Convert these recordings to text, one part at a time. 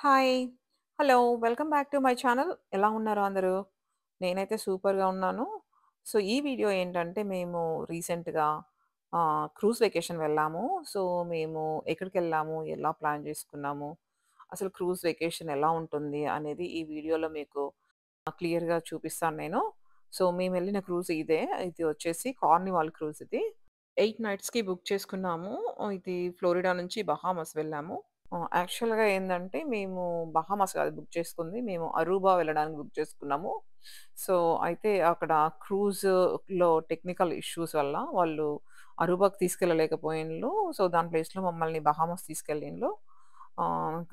Hi. Hello. Welcome back to my channel. ఎలా ఉన్నారు అందరూ? నేనైతే సూపర్‌గా ఉన్నాను. సో, ఈ వీడియో ఏంటంటే మేము రీసెంట్‌గా క్రూజ్ వెకేషన్ వెళ్ళాము. సో, మేము ఎక్కడికెళ్ళాము? ఎలా ప్లాన్ చేసుకున్నాము? అసలు క్రూజ్ వెకేషన్ ఎలా ఉంటుంది? అనేది ఈ వీడియోలో మీకు క్లియర్‌గా చూపిస్తాను నేను. సో, మేమెళ్ళిన క్రూజ్ ఇదే. ఇది వచ్చేసి కార్నివాల్ క్రూజ్ ఇది. 8 నైట్స్‌కి బుక్ చేసుకున్నాము. ఇది ఫ్లోరిడా నుంచి బహామాస్ వెళ్ళాము. యాక్చువల్‌గా ఏందంటే, మేము బహామాస్ కాదు బుక్ చేసుకుంది. మేము అరూబా వెళ్ళడానికి బుక్ చేసుకున్నాము. సో, అయితే అక్కడ క్రూజ్‌లో టెక్నికల్ ఇష్యూస్ వల్ల వాళ్ళు అరూబాకి తీసుకెళ్ళలేకపోయిండ్లు. సో, దాని ప్లేస్‌లో మమ్మల్ని బహామాస్ తీసుకెళ్ళిండ్లు.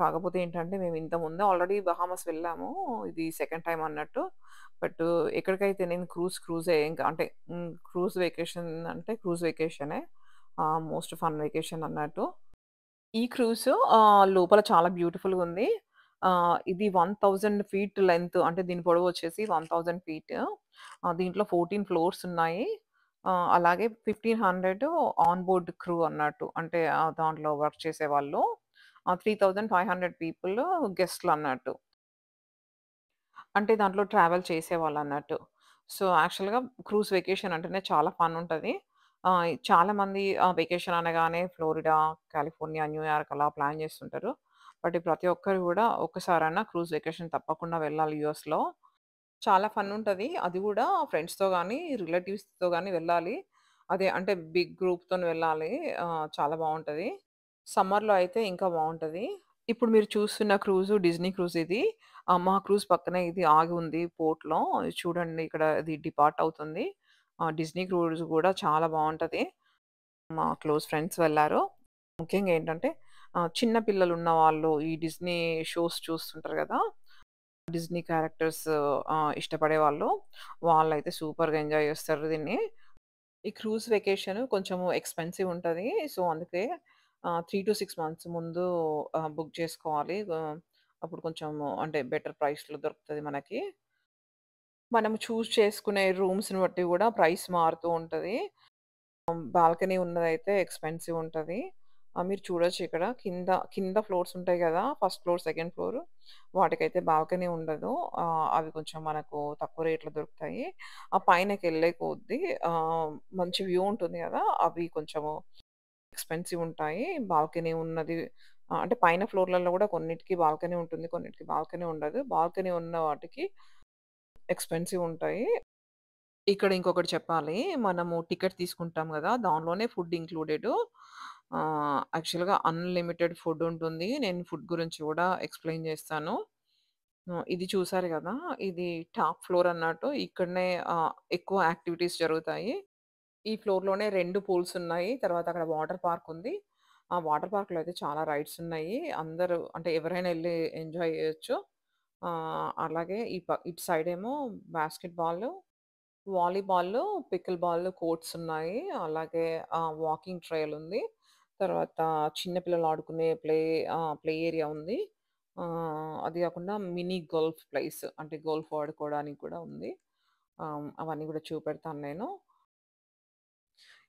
కాకపోతే ఏంటంటే, మేము ఇంతకుముందే ఆల్రెడీ బహామాస్ వెళ్ళాము. ఇది సెకండ్ టైమ్ అన్నట్టు. బట్ ఎక్కడికైతే నేను క్రూజే ఇంకా అంటే క్రూజ్ వెకేషన్ అంటే క్రూజ్ వెకేషనే. మోస్ట్ ఫన్ వెకేషన్ అన్నట్టు. ఈ క్రూజ్ లోపల చాలా బ్యూటిఫుల్‌గుంది. ఇది 1000 ఫీట్ లెంత్ అంటే దీని పొడవొచ్చేసి 1000 ఫీట్. దీంట్లో 14 ఫ్లోర్స్ ఉన్నాయి. అలాగే 1500 ఆన్ బోర్డ్ క్రూ అన్నట్టు. అంటే దాంట్లో వర్క్ చేసేవాళ్ళు. 3500 పీపుల్ గెస్ట్‌లన్నట్టు. అంటే దాంట్లో ట్రావెల్ చేసేవాళ్ళన్నట్టు. సో, యాక్చువల్‌గా క్రూజ్ వెకేషన్ అంటేనే చాలా ఫన్ ఉంటది. చాలామంది వెకేషన్ అనగానే ఫ్లోరిడా, కాలిఫోర్నియా, న్యూయార్క్ అలా ప్లాన్ చేస్తుంటారు. బట్ ప్రతి ఒక్కరు గూడా ఒక్కసారన్నా క్రూజ్ వెకేషన్ తప్పకుండా వెళ్ళాలి యూఎస్‌లో. చాలా ఫన్ ఉంటది. అది గూడా ఫ్రెండ్స్‌తో గానీ, రిలేటివ్స్‌తో గానీ వెళ్ళాలి. అదే అంటే బిగ్ గ్రూప్‌తోని వెళ్ళాలి. చాలా బావుంటది. సమ్మర్‌లో అయితే ఇంకా బావుంటది. ఇప్పుడు మీరు చూస్తున్న క్రూజు డిజ్నీ క్రూజ్ ఇది. మా క్రూజ్ పక్కనే ఇది ఆగి ఉంది పోర్ట్‌లో. చూడండి ఇక్కడ ఇది డిపార్ట్ అవుతుంది. డిజ్నీ క్రూజ్ గూడా చాలా బావుంటది. మా క్లోజ్ ఫ్రెండ్స్ వెళ్లారు. ముఖ్యంగా ఏంటంటే చిన్న పిల్లలున్న వాళ్ళు ఈ డిజ్నీ షోస్ చూస్తుంటారు గదా! డిజ్నీ క్యారెక్టర్స్ ఇష్టపడేవాళ్ళు. వాళ్ళైతే సూపర్‌గా ఎంజాయ్ చేస్తారు దీన్ని. ఈ క్రూజ్ వెకేషన్ కొంచెము ఎక్స్‌పెన్సివ్ ఉంటది. సో, అందుకే 3-6 మంత్స్ ముందు బుక్ చేసుకోవాలి. అప్పుడు కొంచెము అంటే బెటర్ ప్రైస్‌లో దొరుకుతది మనకి. మనం చేసుకునే రూమ్స్‌ని బట్టి గూడా ప్రైస్ మారుతూ ఉంటది. బాల్కనీ ఉన్నదైతే ఎక్స్‌పెన్సివ్ ఉంటది. మీరు చూడొచ్చు ఇక్కడ కింద ఫ్లోర్స్ ఉంటాయి గదా! ఫస్ట్ ఫ్లోర్, సెకండ్ ఫ్లోర్ వాటికైతే బాల్కనీ ఉండదు. అవి కొంచెం మనకు తక్కువ రేట్‌లో దొరుకుతాయి. ఆ పైనకెళ్ళే కొద్దీ మంచి వ్యూ ఉంటుంది గదా! అవి కొంచెము ఎక్స్‌పెన్సివ్ ఉంటాయి. బాల్కనీ ఉన్నది అంటే పైన ఫ్లోర్‌లలో గూడా కొన్నిటికి బాల్కనీ ఉంటుంది. కొన్నిటికి బాల్కనీ ఉండదు. బాల్కనీ ఉన్న వాటికి ఎక్స్‌పెన్సివ్ ఉంటాయి. ఇక్కడ ఇంకొకటి చెప్పాలి. మనము టికెట్ తీసుకుంటాం గదా! దానిలోనే ఫుడ్ ఇంక్లూడెడు. యాక్చువల్‌గా అన్‌లిమిటెడ్ ఫుడ్ ఉంటుంది. నేను ఫుడ్ గురించి గూడా ఎక్స్‌ప్లెయిన్ జేస్తాను. ఇది చూసారు గదా! ఇది టాప్ ఫ్లోర్ అన్నట్టు. ఇక్కడనే ఎక్కువ యాక్టివిటీస్ జరుగుతాయి. ఈ ఫ్లోర్‌లోనే 2 పూల్స్ ఉన్నాయి. తర్వాత అక్కడ వాటర్ పార్క్ ఉంది. ఆ వాటర్ పార్క్‌లో అయితే చాలా రైడ్స్ ఉన్నాయి. అందరూ అంటే ఎవరైనా ఎళ్లి ఎంజాయ్ జేయొచ్చు. అలాగే ఇటు సైడేమో basketball, volleyball, pickleball courts ఉన్నాయి. అలాగే వాకింగ్ ట్రైల్ ఉంది. తర్వాత చిన్న పిల్లలు ఆడుకునే ప్లే ఏరియా ఉంది. అది గాకుండా మినీ గోల్ఫ్ ప్లేస్ అంటే గోల్ఫ్ ఆడుకోవడానికి కూడా ఉంది. అవన్నీ గూడా చూపెడతాను నేను.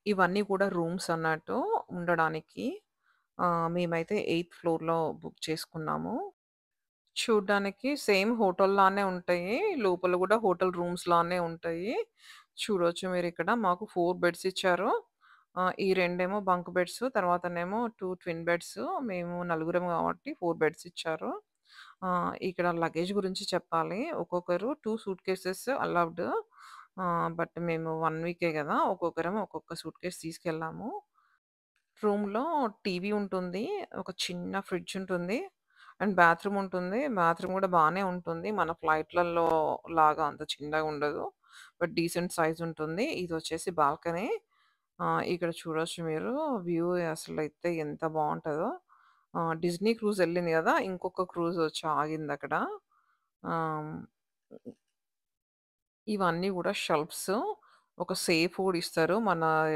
ఇవన్నీ కూడా రూమ్స్ అన్నట్టు ఉండడానికి. మేమైతే 8థ్ ఫ్లోర్‌లో బుక్ చేసుకున్నాము. చూడ్డానికి సేమ్ హోటల్‌లానే ఉంటాయి. లోపల గూడా హోటల్ రూమ్స్ లానే ఉంటాయి. చూడొచ్చు మీరిక్కడ. మాకు 4 బెడ్స్ ఇచ్చారు. ఈ రెండేమో బంక్ బెడ్స్. తర్వాతనేమో 2 ట్విన్ బెడ్స్. మేము నలుగురం కాబట్టి 4 బెడ్స్ ఇచ్చారు. ఇక్కడ లగేజ్ గురించి చెప్పాలి. ఒక్కొక్కరు 2 సూట్‌కేసెస్ అలౌడ్. బట్ మేము 1 వీకే గదా! ఒక్కొక్కరం ఒక్కొక్క సూట్‌కేస్ తీసుకెళ్ళాము. రూమ్‌లో టీవీ ఉంటుంది. ఒక చిన్న ఫ్రిడ్జ్ ఉంటుంది. అండ్ బాత్రూమ్ ఉంటుంది. బాత్రూమ్ గూడా బానే ఉంటుంది. మన ఫ్లైట్‌లలో లాగా అంత చిన్నగా ఉండదు. బట్ డీసెంట్ సైజ్ ఉంటుంది. ఇదొచ్చేసి బాల్కనీ. ఇక్కడ చూడొచ్చు మీరు. వ్యూ అసలైతే ఎంత బావుంటదో. డిజ్నీ క్రూజ్ ఎళ్ళింది గదా! ఇంకొక క్రూజ్ వచ్చి ఆగిందక్కడ. ఆహ్, ఇవన్నీ గూడా షెల్ఫ్స్. ఒక సేఫ్ గూడా ఇస్తారు.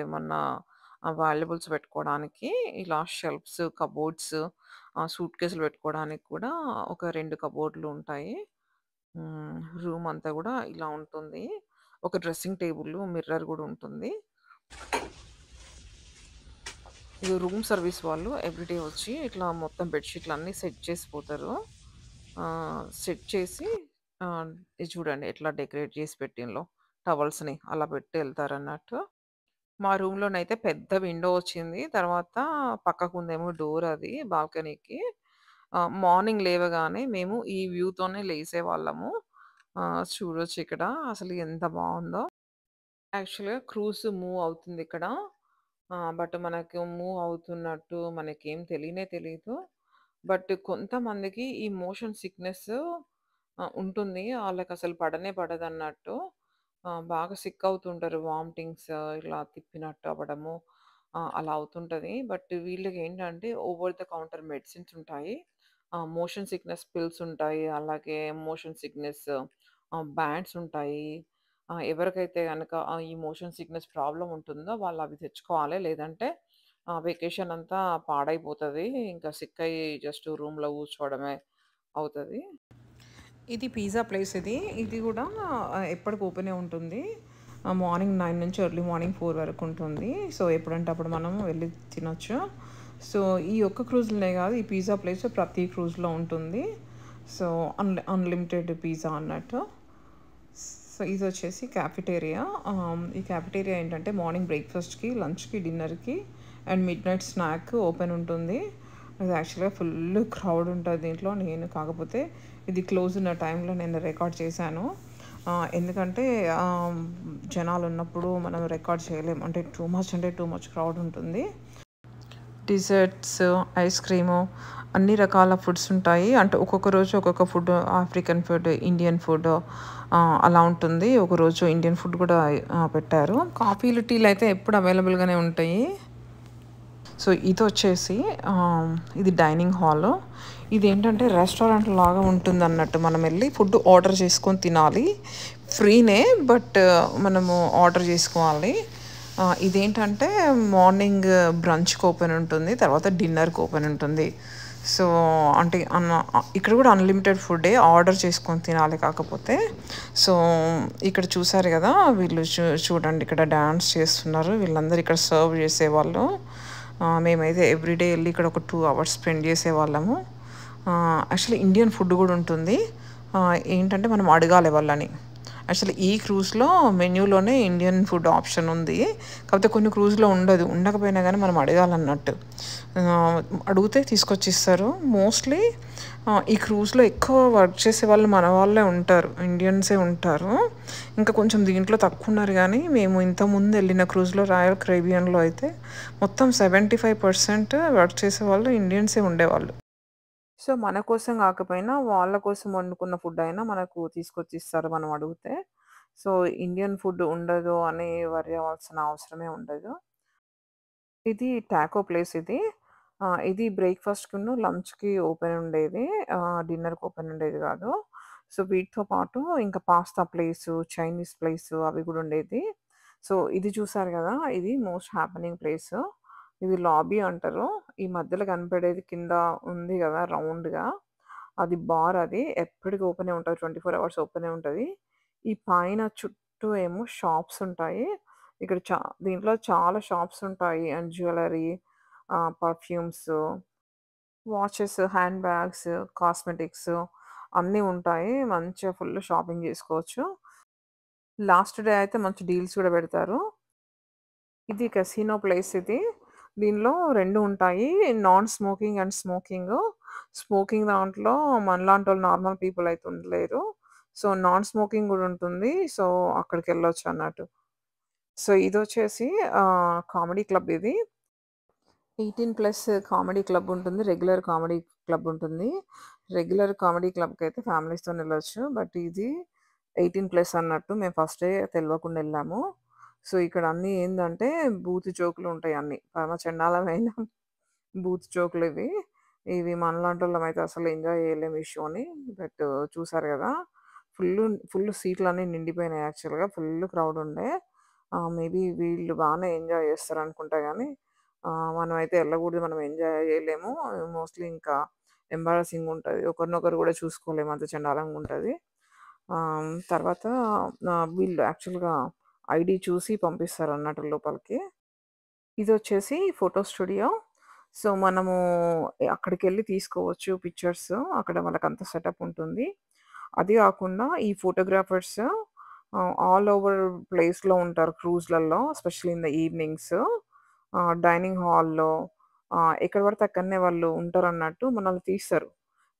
ఏమన్నా వాల్యుబుల్స్ పెట్టుకోవడానికి. ఇలా షెల్ఫ్స్, కబోర్డ్స్ సూట్‌కేసులు పెట్టుకోవడానికి కూడా ఒక 2 కబోర్డ్‌లు ఉంటాయి. హ్మ్. రూమ్ అంతా గూడా ఇలా ఉంటుంది. ఒక డ్రెస్సింగ్ టేబుల్, మిర్రర్ గూడా ఉంటుంది. ఇది రూమ్ సర్వీస్ వాళ్ళు ఎవ్రీడే వచ్చి ఇట్లా మొత్తం బెడ్ షీట్‌లన్నీ సెట్ చేసి పోతారు. సెట్ చేసి ఇది చూడండి ఎట్లా డెకరేట్ చేసి పెట్టిండ్లో టవల్స్‌ని అలా పెట్టి ఎళ్తారన్నట్టు. మా రూమ్‌లోనైతే పెద్ద విండో వచ్చింది. తర్వాత పక్కకుందేమో డోర్ అది బాల్కనీకి. మార్నింగ్ లేవగానే మేము ఈ వ్యూతోనే లేసేవాళ్ళము. చూడొచ్చిక్కడ అసలు ఎంత బావుందో. యాక్చువల్‌గా క్రూజ్ మూవ్ అవుతుందిక్కడ. బట్ మనకు మూవ్ అవుతున్నట్టు మనకేం తెలియనే తెలీదు. బట్ కొంతమందికి ఈ మోషన్ సిక్‌నెస్ ఉంటుంది. ఆళ్ళకసలు పడనే పడదన్నట్టు. బాగా సిక్ అవుతుంటారు. వామిటింగ్స్ ఇలా తిప్పినట్టు అవ్వడము అలా అవుతుంటది. బట్ వీళ్ళకేంటంటే ఓవర్ ద కౌంటర్ మెడిసిన్స్ ఉంటాయి. మోషన్ సిక్‌నెస్ పిల్స్ ఉంటాయి. అలాగే మోషన్ సిక్‌నెస్ బ్యాండ్స్ ఉంటాయి. ఎవరికైతే గనక ఈ మోషన్ సిక్‌నెస్ ప్రాబ్లమ్ ఉంటుందో వాళ్ళవి తెచ్చుకోవాలి. లేదంటే వెకేషన్ అంతా పాడైపోతది. ఇంకా సిక్ అయ్యి జస్ట్ రూమ్‌లో కూర్చోవడమే అవుతది. ఇది పిజ్జా ప్లేస్ ఇది. ఇది గూడా ఎప్పటికి ఓపెనే ఉంటుంది. మార్నింగ్ 9 నుంచి ఎర్లీ మార్నింగ్ 4 వరకు ఉంటుంది. సో, ఎప్పుడంటే అప్పుడు మనం వెళ్లి తినొచ్చు. సో, ఈ ఒక్క క్రూజ్‌లోనే గాదు, ఈ పిజ్జా ప్లేస్ ప్రతి క్రూజ్‌లో ఉంటుంది. సో, అన్‌లిమిటెడ్ పిజ్జా అన్నట్టు. సో, ఇదొచ్చేసి క్యాఫెటేరియా. ఈ క్యాఫెటేరియా ఏంటంటే మార్నింగ్ బ్రేక్‌ఫాస్ట్‌కి, లంచ్‌కి, డిన్నర్‌కి అండ్ మిడ్‌నైట్ స్నాక్ ఓపెన్ ఉంటుంది. ఇది యాక్చువల్‌గా ఫుల్ క్రౌడ్ ఉంటది దీంట్లో. కాకపోతే ఇది క్లోజ్ ఉన్న టైంలో నేను రికార్డ్ చేశాను. ఎందుకంటే ఆహ్, జనాలున్నప్పుడు మనం రికార్డ్ చేయలేం. అంటే టూ మచ్ క్రౌడ్ ఉంటుంది. డిజర్ట్స్, ఐస్ క్రీము అన్ని రకాల ఫుడ్స్ ఉంటాయి. అంటే ఒక్కొక్క రోజు ఒక్కొక్క food African food, Indian food అలా ఉంటుంది. ఒకరోజు ఇండియన్ ఫుడ్ కూడా పెట్టారు. కాఫీలు, టీలు అయితే ఎప్పుడు అవైలబుల్‌గానే ఉంటాయి. సో, ఇదొచ్చేసి ఇది డైనింగ్ హాలు. ఇదేంటంటే రెస్టారెంట్ లాగా ఉంటుందన్నట్టు. మనమెళ్లి ఫుడ్ ఆర్డర్ చేసుకొని తినాలి. ఫ్రీనే బట్ మనము ఆర్డర్ చేసుకోవాలి. ఇదేంటంటే మార్నింగ్ బ్రంచ్‌కి ఓపెన్ ఉంటుంది. తర్వాత డిన్నర్‌కి ఓపెన్ ఉంటుంది. సో, అంటే ఇక్కడ కూడా అన్‌లిమిటెడ్ ఫుడ్డే. ఆర్డర్ చేసుకొని తినాలి కాకపోతే. సో, ఇక్కడ చూసారు గదా! వీళ్ళు చూడండి ఇక్కడ డాన్స్ చేస్తున్నారు. వీళ్ళందరూ ఇక్కడ సర్వ్ చేసేవాళ్ళు. మేమైతే ఎవ్రీడే ఎళ్లి ఇక్కడ ఒక 2 అవర్స్ స్పెండ్ చేసేవాళ్ళము. యాక్చువల్లీ ఇండియన్ ఫుడ్ గూడా ఉంటుంది. ఏంటంటే మనం అడగాలి వాళ్ళని. యాక్చువల్లీ ఈ క్రూజ్‌లో మెన్యూలోనే ఇండియన్ ఫుడ్ ఆప్షన్ ఉంది. కాకపోతే కొన్ని క్రూజ్‌లో ఉండదు. ఉండకపోయినా గానీ మనం అడగాలన్నట్టు. ఆహ్, అడిగితే తీసుకొచ్చిస్తారు. మోస్ట్‌లీ ఈ క్రూజ్‌లో ఎక్కువ వర్క్ చేసేవాళ్ళు మన వాళ్ళే ఉంటారు. ఇండియన్సే ఉంటారు. ఇంకా కొంచెం దీంట్లో తక్కువున్నారు గానీ, మేము ఇంతకుముందు ఎళ్ళిన క్రూజ్‌లో రాయల్ కరేబియన్‌లో అయితే మొత్తం 75% వర్క్ చేసేవాళ్ళు ఇండియన్సే ఉండేవాళ్ళు. సో, మన కోసం గాకపోయినా వాళ్ళ కోసం వండుకున్న ఫుడ్డయినా మనకు తీసుకొచ్చిస్తారు మనం అడిగితే. సో, ఇండియన్ ఫుడ్ ఉండదు అని వర్రీ అవ్వాల్సిన అవసరమే ఉండదు. ఇది టాకో ప్లేస్ ఇది. ఇది బ్రేక్‌ఫాస్ట్‌కును, లంచ్‌కి ఓపెన్ ఉండేది. డిన్నర్‌కి ఓపెన్ ఉండేది గాదు. సో, వీటితో పాటు ఇంకా పాస్తా ప్లేసు, చైనీస్ ప్లేసు అవి గూడా ఉండేది. సో, ఇది చూసారు గదా! ఇది మోస్ట్ హ్యాపెనింగ్ ప్లేసు. ఇది లాబీ అంటారు. ఈ మధ్యలో కనపడేది కింద ఉంది గదా! రౌండ్‌గా అది బార్ అది. ఎప్పటికి ఓపెనే ఉంటది. 24 అవర్స్ ఓపెనే ఉంటది. ఈ పైన చుట్టూ ఏమో షాప్స్ ఉంటాయి. ఇక్కడ దీంట్లో చాలా షాప్స్ ఉంటాయి. And jewellery, perfumes, watches, hand bags, cosmetics అన్నీ ఉంటాయి. మంచిగా ఫుల్ షాపింగ్ జేసుకోవచ్చు. లాస్ట్ డే అయితే మంచి డీల్స్ గూడా బెడతారు. ఇది కసినో ప్లేస్ ఇది. దీనిలో 2 ఉంటాయి. Non smoking and smoking. Smoking దాంట్లో మనలాంటోళ్ళు నార్మల్ పీపుల్ అయితే ఉండలేరు. సో, నాన్ స్మోకింగ్ గూడా ఉంటుంది. సో, అక్కడికెళ్ళొచ్చన్నట్టు. సో, ఇదొచ్చేసి కామెడీ క్లబ్ ఇది. 18+ కామెడీ క్లబ్ ఉంటుంది. రెగ్యులర్ కామెడీ క్లబ్ ఉంటుంది. రెగ్యులర్ కామెడీ క్లబ్‌కైతే ఫ్యామిలీస్‌తోనెళ్ళొచ్చు. బట్ ఇది 18+ అన్నట్టు. మేము ఫస్టే తెలవకుండా ఎళ్ళాము. సో, ఇక్కడ అన్నీ ఏందంటే బూతు జోకులుంటాయి అన్నీ. పరమ చెండాలమైన బూత్ జోకులివి. ఇవి మనలాంటోళ్ళమైతే అసలు ఎంజాయ్ చేయలేము ఈ షోని. బట్ చూసారు గదా! ఫుల్లు ఫుల్ సీట్లన్నీ నిండిపోయినాయి యాక్చువల్‌గా. ఫుల్ క్రౌడ్ ఉండే. మేబీ వీళ్ళు బానే ఎంజాయ్ చేస్తారనుకుంటా గానీ, మనమైతే ఎళ్ళకూడదు. మనం ఎంజాయ్ చేయలేము. మోస్ట్‌లీ ఇంకా ఎంబారసింగ్ ఉంటది. ఒకరినొకరు గూడా చూసుకోలేము. అంత చెండాలంగుంటది. తర్వాత వీళ్ళు యాక్చువల్‌గా ఐడీ చూసి పంపిస్తారన్నట్టు లోపలికి. ఇదొచ్చేసి ఫోటో స్టూడియో. సో, మనము అక్కడికెళ్ళి తీసుకోవచ్చు పిక్చర్స్. అక్కడ వాళ్ళకంతా సెటప్ ఉంటుంది. అది గాకుండా ఈ ఫోటోగ్రాఫర్స్ ఆల్ ఓవర్ ప్లేస్‌లో ఉంటారు క్రూజ్‌లలో. Especially in the evenings. Dining హాల్‌లో ఎక్కడ పడితే అక్కడనే వాళ్ళు ఉంటారన్నట్టు మనల్ని తీస్తారు.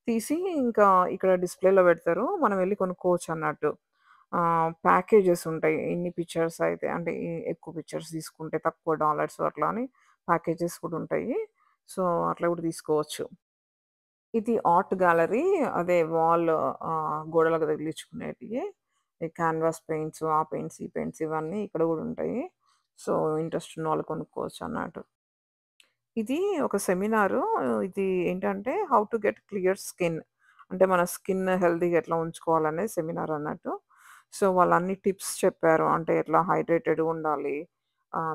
తీసి ఇంకా ఇక్కడ డిస్‌ప్లేలో పెడతారు. మనం వెళ్లి కొనుక్కోవచ్చన్నట్టు. ప్యాకేజెస్ ఉంటాయి. ఇన్ని పిక్చర్స్ అయితే అంటే ఎక్కువ పిక్చర్స్ తీసుకుంటే తక్కువ డాలర్స్ అట్లా అని ప్యాకేజెస్ కూడా ఉంటాయి. సో, అట్లా కూడా తీసుకోవచ్చు. ఇది ఆర్ట్ గ్యాలరీ. అదే గోడలకు తగిలించుకునేటియి. ఈ క్యాన్వాస్ పెయింట్స్, ఆ పెయింట్స్, ఈ పెయింట్స్ ఇవన్నీ ఇక్కడ గూడా ఉంటాయి. సో, ఇంట్రెస్ట్ ఉన్నవాళ్ళు కొనుక్కోవచ్చన్నట్టు. ఇది ఒక సెమినారు. ఇది ఏంటంటే, how to get clear skin. అంటే మన స్కిన్ హెల్తీగా ఎట్లా ఉంచుకోవాలనేది సెమినార్ అన్నట్టు. సో, వాళ్ళన్ని టిప్స్ చెప్పారు. అంటే ఎట్లా హైడ్రేటెడ్‌గా ఉండాలి.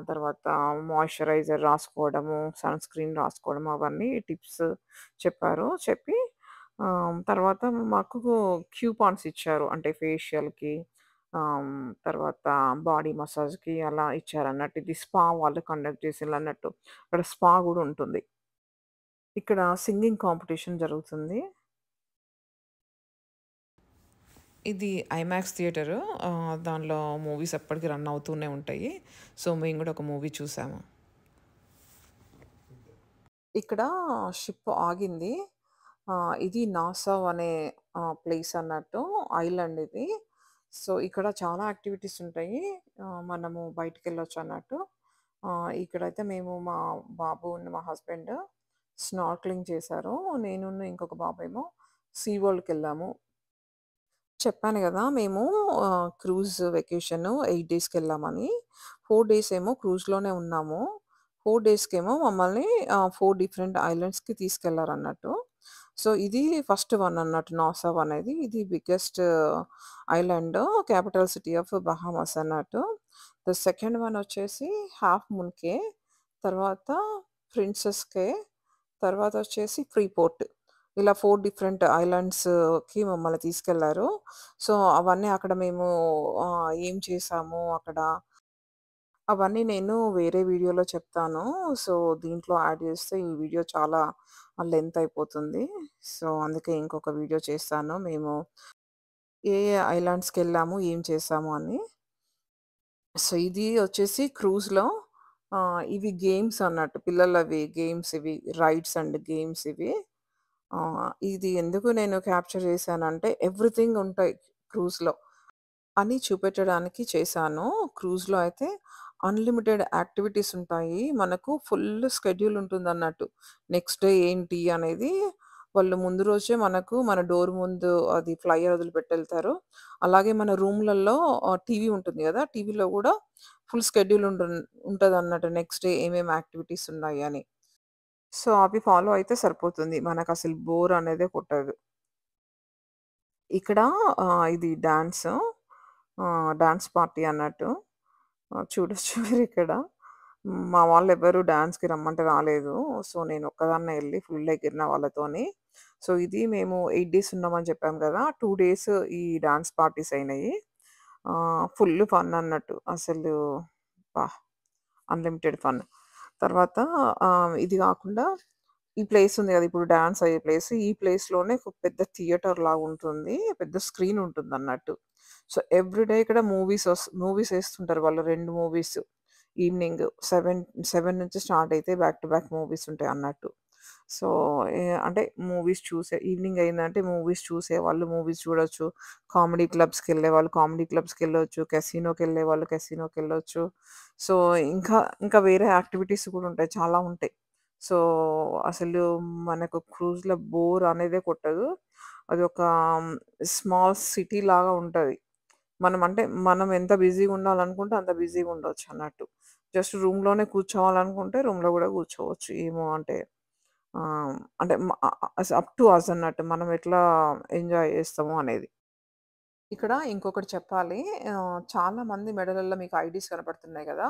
తర్వాత మాయిశ్చరైజర్ రాసుకోవడము, సన్ స్క్రీన్ రాసుకోవడం అవన్నీ టిప్స్ చెప్పారు. చెప్పి తర్వాత మాకు క్యూపాన్స్ ఇచ్చారు. అంటే ఫేషియల్‌కి తర్వాత బాడీ మసాజ్‌కి అలా ఇచ్చారన్నట్టు. ఇది స్పా వాళ్ళు కండక్ట్ చేసిల్లన్నట్టు. అక్కడ స్పా గూడా ఉంటుంది. ఇక్కడ సింగింగ్ కాంపిటీషన్ జరుగుతుంది. ఇది ఐమాక్స్ థియేటరు. దానిలో మూవీస్ ఎప్పటికి రన్ అవుతూనే ఉంటాయి. సో, మేము గూడా ఒక మూవీ చూసాము. ఇక్కడ షిప్ ఆగింది. ఇది నాసావ్ అనే ప్లేస్ అన్నట్టు. ఐలాండ్ ఇది. సో, ఇక్కడ చాలా యాక్టివిటీస్ ఉంటాయి. మనము బయటికెళ్ళొచ్చన్నట్టు. ఇక్కడైతే మేము మా మా హస్బెండ్ స్నార్కెలింగ్ చేశారు. నేనును ఇంకొక బాబేమో సీ వరల్డ్‌కెళ్ళాము. చెప్పాను గదా! మేము క్రూజ్ వెకేషన్ 8 డేస్‌కెళ్ళామని. 4 డేస్ ఏమో క్రూజ్‌లోనే ఉన్నాము. 4 డేస్‌కేమో మమ్మల్ని 4 డిఫరెంట్ ఐలాండ్స్‌కి తీసుకెళ్లారన్నట్టు. సో, ఇది ఫస్ట్ వన్ అన్నట్టు నాసావ్ అనేది. ఇది biggest island capital city of Bahamas అన్నట్టు. ద సెకండ్ వన్ వచ్చేసి హాఫ్ మూన్ కే. తర్వాత ప్రిన్సెస్ కే. తర్వాతొచ్చేసి ఫ్రీపోర్ట్. ఇలా 4 డిఫరెంట్ ఐలాండ్స్‌కి మమ్మల్ని తీసుకెళ్లారు. సో, అవన్నీ అక్కడ మేము ఏం చేశాము అక్కడ, అవన్నీ నేను వేరే వీడియోలో చెప్తాను. సో, దీంట్లో యాడ్ చేస్తే ఈ వీడియో చాలా లెంత్ అయిపోతుంది. సో, అందుకే ఇంకొక వీడియో చేస్తాను. మేము ఏ ఏ ఐలాండ్స్‌కెళ్ళాము, ఏం చేశాము అని. సో, ఇది వచ్చేసి క్రూజ్‌లో ఇవి గేమ్స్ అన్నట్టు. పిల్లలవి గేమ్స్ ఇవి. రైడ్స్ అండ్ గేమ్స్ ఇవి. ఇది ఎందుకు నేను క్యాప్చర్ చేశానంటే ఎవ్రీథింగ్ ఉంటాయి క్రూజ్‌లో అని చూపెట్టడానికి చేశాను. క్రూజ్‌లో అయితే అన్‌లిమిటెడ్ యాక్టివిటీస్ ఉంటాయి. మనకు ఫుల్ స్కెడ్యూల్ ఉంటుందన్నట్టు. నెక్స్ట్ డే ఏంటి అనేది వాళ్ళు ముందు రోజే మనకు మన డోర్ ముందు అది ఫ్లైయర్ వదిలిపెట్టెళ్తారు. అలాగే మన రూమ్‌లలో టీవీ ఉంటుంది గదా! టీవీలో గూడా ఫుల్ స్కెడ్యూల్ ఉంటదన్నట్టు. నెక్స్ట్ డే ఏమేమి యాక్టివిటీస్ ఉన్నాయి అని. సో, అవి ఫాలో అయితే సరిపోతుంది. మనకసలు బోర్ అనేదే కొట్టదు. ఇక్కడ ఇది డాన్స్ పార్టీ అన్నట్టు. చూడొచ్చు మీరిక్కడ. మా వాళ్ళెవ్వరు డాన్స్‌కి రమ్మంటే రాలేదు. సో, నేనొక్కదాన్నే ఎళ్లి ఫుల్ ఎగిరిన వాళ్ళతోని. సో, ఇది మేము 8 డేస్ ఉన్నామని చెప్పాం గదా! 2 డేస్ ఈ డాన్స్ పార్టీస్ అయినయి. ఫుల్ ఫన్ అన్నట్టు. అసలు అబ్బా! Unlimited fun. తర్వాత ఇది గాకుండా ఈ ప్లేస్ ఉంది గదా! ఇప్పుడు డాన్స్ అయ్యే ప్లేస్. ఈ ప్లేస్‌లోనే ఒక పెద్ద థియేటర్ లాగుంటుంది. పెద్ద స్క్రీన్ ఉంటుందన్నట్టు. సో, ఎవ్రీడే ఇక్కడ మూవీస్ ఏస్తుంటారు వాళ్ళు 2 మూవీస్. ఈవినింగ్ 7 నుంచి స్టార్ట్ అయితే బ్యాక్ టు బ్యాక్ మూవీస్ ఉంటాయన్నట్టు. సో, అంటే మూవీస్ చూసే ఈవినింగ్ అయిందంటే మూవీస్ చూసేవాళ్ళు మూవీస్ చూడొచ్చు. కామెడీ క్లబ్స్‌కెళ్ళేవాళ్ళు కామెడీ క్లబ్స్‌కెళ్ళొచ్చు. కెసినోకెళ్ళేవాళ్ళు కెసినోకెళ్ళొచ్చు. సో, ఇంకా ఇంకా వేరే యాక్టివిటీస్ కూడా ఉంటాయి. చాలా ఉంటాయి. సో, అసలు మనకు క్రూజ్‌లో బోర్ అనేదే కొట్టదు. అదొక స్మాల్ సిటీ లాగా ఉంటది. మనం ఎంత బిజీగా ఉండాలనుకుంటే అంత బిజీగా ఉండొచ్చన్నట్టు. జస్ట్ రూమ్‌లోనే కూర్చోవాలనుకుంటే రూమ్‌లో గూడా కూర్చోవచ్చు. ఏమో అంటే అంటే అప్ టు అస్ అన్నట్టు. మనం ఎట్లా ఎంజాయ్ చేస్తాము అనేది. ఇక్కడ ఇంకొకటి చెప్పాలి. చాలా మంది మెడలల్లో మీకు ఐడీస్ కనపడుతున్నాయి గదా!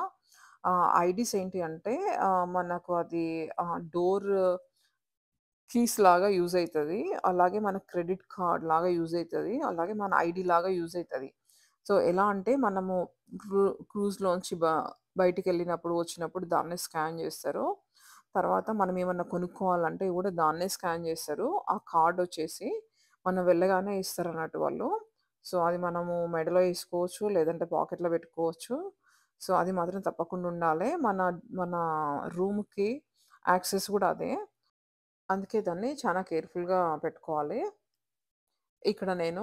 ఐడీస్ ఏంటి అంటే మనకు అది డోర్ కీస్ లాగా యూజ్ అయితది. అలాగే మన క్రెడిట్ కార్డ్ లాగా యూజ్ అయితది. అలాగే మన ఐడీ లాగా యూజ్ అయితది. సో, ఎలా అంటే మనము క్రూజ్‌లోంచి బయటికెళ్ళినప్పుడు, వచ్చినప్పుడు దాన్నే స్కాన్ జేస్తారు. తర్వాత మనం ఏమన్నా కొనుక్కోవాలంటే కూడా దాన్నే స్కాన్ చేస్తారు. ఆ కార్డ్ వచ్చేసి మనం వెళ్ళగానే ఇస్తారన్నట్టు వాళ్ళు. సో, అది మనము మెడలో ఏసుకోవచ్చు, లేదంటే పాకెట్‌లో పెట్టుకోవచ్చు. సో, అది మాత్రం తప్పకుండా ఉండాలి. మన రూమ్‌కి యాక్సెస్ కూడా అదే. అందుకే దాన్ని చాలా కేర్‌ఫుల్‌గా పెట్టుకోవాలి. ఇక్కడ నేను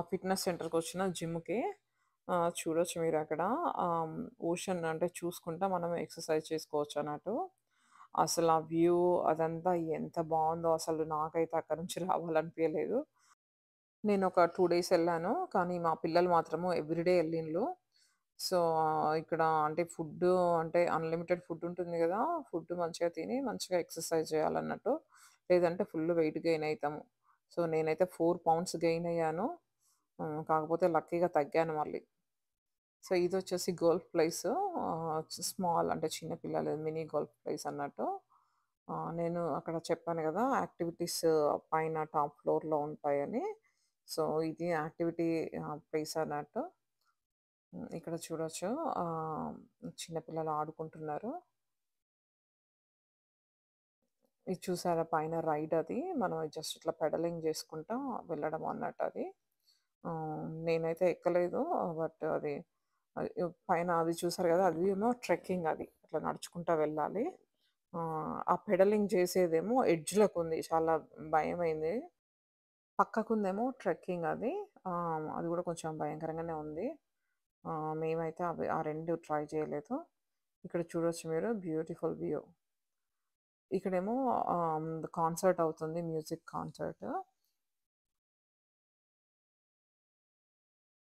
ఫిట్‌నెస్ సెంటర్‌కొచ్చిన జిమ్‌కి. చూడొచ్చు మీరక్కడ. ఆహ్, ఓషన్ అంటే చూసుకుంటా మనం ఎక్సర్‌సైజ్ చేసుకోవచ్చన్నట్టు. అసలు ఆ వ్యూ అదంతా ఎంత బావుందో అసలు నాకైతే అక్కడి నుంచి రావాలనిపియలేదు. నేనొక 2 డేస్ ఎళ్ళాను. కానీ మా పిల్లలు మాత్రము ఎవ్రీడే ఎళ్ళిండ్లు. సో, ఇక్కడ అంటే ఫుడ్డు అంటే అన్‌లిమిటెడ్ ఫుడ్ ఉంటుంది గదా! ఫుడ్ మంచిగా తిని మంచిగా ఎక్సర్‌సైజ్ చేయాలన్నట్టు. లేదంటే ఫుల్ వెయిట్ గెయిన్ అయితాము. సో, నేనైతే 4 పౌండ్స్ గెయిన్ అయ్యాను. కాకపోతే లక్కీగా తగ్గాను మళ్ళీ. సో, ఇదొచ్చేసి గోల్ఫ్ ప్లేసు. స్మాల్ అంటే చిన్న పిల్లలు మినీ గోల్ఫ్ ప్లేస్ అన్నట్టు. నేను అక్కడ చెప్పాను గదా! యాక్టివిటీస్ పైన టాప్ ఫ్లోర్‌లో ఉంటాయని. సో, ఇది యాక్టివిటీ ప్లేస్ అన్నట్టు. ఇక్కడ చూడొచ్చు. ఆహ్, చిన్న పిల్లలు ఆడుకుంటున్నారు. ఇది చూసారా పైన రైడ్ అది. మనం జస్ట్ ఇట్లా పెడలింగ్ చేసుకుంటా వెళ్ళడం అన్నట్టు అది. నేనైతే ఎక్కలేదు. బట్ అది పైన అది చూసారు కదా! అది ఏమో ట్రెక్కింగ్ అది. అట్లా నడుచుకుంటా వెళ్ళాలి. ఆ పెడలింగ్ చేసేదేమో ఎడ్జ్‌లోకుంది. చాలా భయమైంది. పక్కకుందేమో ట్రెక్కింగ్ అది. అది కూడా కొంచెం భయంకరంగానే ఉంది. మేమైతే ఆ 2 ట్రై చేయలేదు. ఇక్కడ చూడొచ్చు మీరు బ్యూటిఫుల్ వ్యూ. ఇక్కడేమో కాన్సర్ట్ అవుతుంది. Music concert.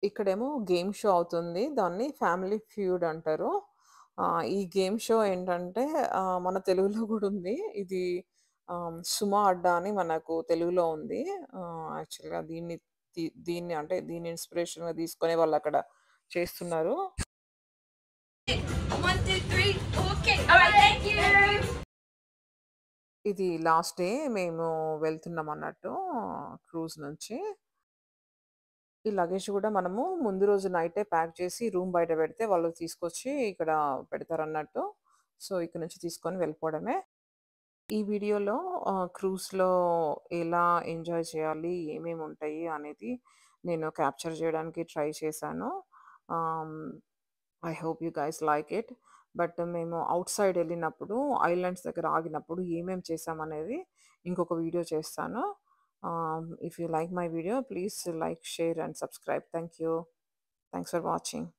ఇక్కడేమో గేమ్ షో అవుతుంది. దాన్ని ఫ్యామిలీ ఫ్యూడ్ అంటారు. ఈ గేమ్ షో ఏంటంటే మన తెలుగులో గూడా ఉంది. ఇది 'సుమ అడ్డా' అని మనకు తెలుగులో ఉంది. యాక్చువల్‌గా దీన్ని అంటే దీన్ని ఇన్‌స్పిరేషన్‌గా తీసుకొని వాళ్ళక్కడ చేస్తున్నారు. 1, 2, 3. Okay. All right. Thank you. ఇది లాస్ట్ డే మేము వెళ్తున్నామన్నట్టు క్రూజ్ నుంచి. ఈ లగేజ్ గూడా మనము ముందు రోజు నైటే ప్యాక్ చేసి రూమ్ బయట పెడితే వాళ్ళు తీసుకొచ్చి ఇక్కడ పెడతారన్నట్టు. సో, ఇక్కడ నుంచి తీసుకొని వెళ్ళిపోవడమే. ఈ వీడియోలో క్రూజ్‌లో ఎలా ఎంజాయ్ చేయాలి? ఏమేముంటాయి? అనేది నేను క్యాప్చర్ చేయడానికి ట్రై చేశాను. ఆహ్, I hope you guys like it. But మేము ఔట్‌సైడ్ ఎళ్ళినప్పుడు ఐలాండ్స్ దగ్గర ఆగినప్పుడు ఏమేం చేశామనేది ఇంకొక వీడియో చేస్తాను. If you like my video please like, share and subscribe. Thank you. Thanks for watching.